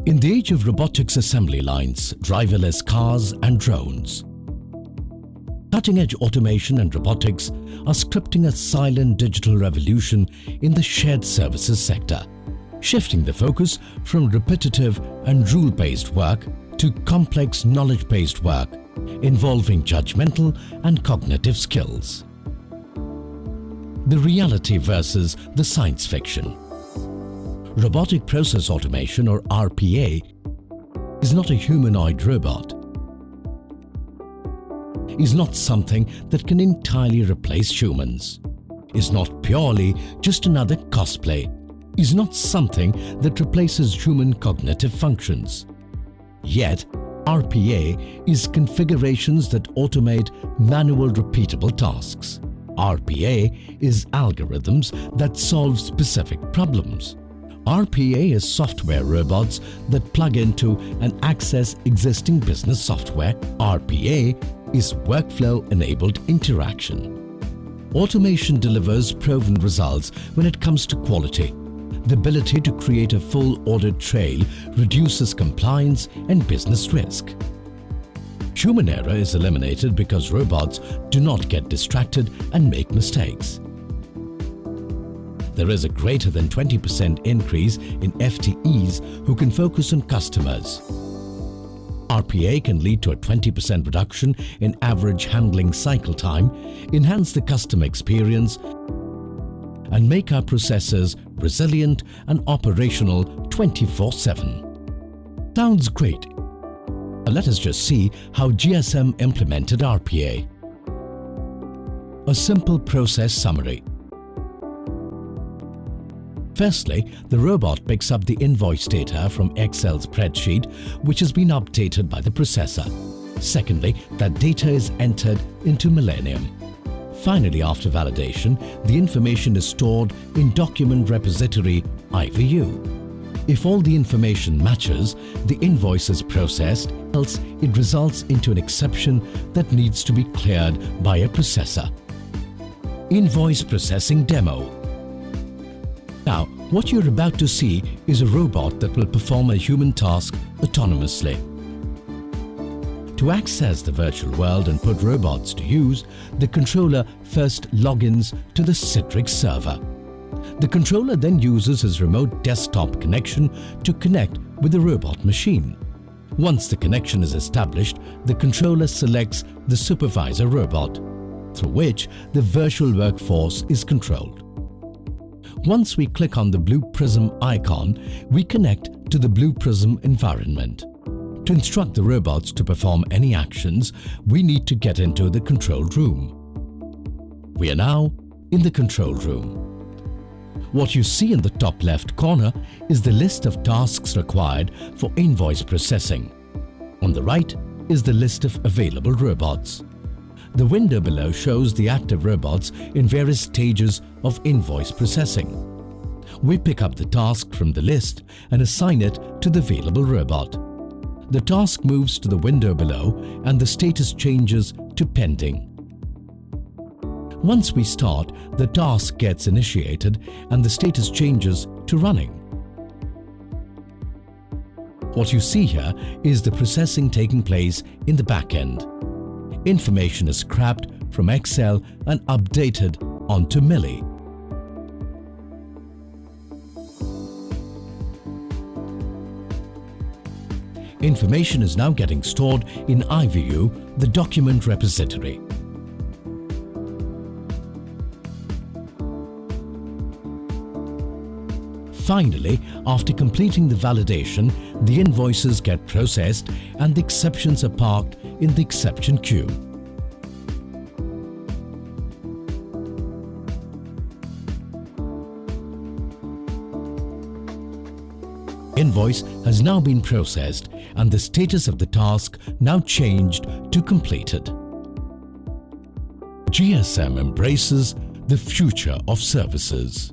In the age of robotics assembly lines, driverless cars and drones, cutting-edge automation and robotics are scripting a silent digital revolution in the shared services sector, shifting the focus from repetitive and rule-based work to complex knowledge-based work involving judgmental and cognitive skills. The reality versus the science fiction. Robotic process automation, or RPA, is not a humanoid robot. Is not something that can entirely replace humans. Is not purely just another cosplay. Is not something that replaces human cognitive functions. Yet, RPA is configurations that automate manual repeatable tasks. RPA is algorithms that solve specific problems. RPA is software robots that plug into and access existing business software. RPA is workflow-enabled interaction. Automation delivers proven results when it comes to quality. The ability to create a full audit trail reduces compliance and business risk. Human error is eliminated because robots do not get distracted and make mistakes. There is a greater than 20% increase in FTEs who can focus on customers. RPA can lead to a 20% reduction in average handling cycle time, enhance the customer experience, and make our processes resilient and operational 24/7. Sounds great. Let us just see how GSM implemented RPA. A simple process summary. Firstly, the robot picks up the invoice data from Excel spreadsheet, which has been updated by the processor. Secondly, that data is entered into Millennium. Finally, after validation, the information is stored in Document Repository (IVU). If all the information matches, the invoice is processed, else it results into an exception that needs to be cleared by a processor. Invoice processing demo. Now, what you're about to see is a robot that will perform a human task autonomously. To access the virtual world and put robots to use, the controller first logins to the Citrix server. The controller then uses his remote desktop connection to connect with the robot machine. Once the connection is established, the controller selects the supervisor robot, through which the virtual workforce is controlled. Once we click on the blue prism icon, we connect to the blue prism environment. To instruct the robots to perform any actions, we need to get into the control room. We are now in the control room. What you see in the top left corner is the list of tasks required for invoice processing. On the right is the list of available robots. The window below shows the active robots in various stages of invoice processing. We pick up the task from the list and assign it to the available robot. The task moves to the window below and the status changes to pending. Once we start, the task gets initiated and the status changes to running. What you see here is the processing taking place in the back end. Information is scrapped from Excel and updated onto Milli. Information is now getting stored in IVU, the document repository. Finally, after completing the validation, the invoices get processed and the exceptions are parked in the exception queue. Invoice has now been processed and the status of the task now changed to completed. GSM embraces the future of services.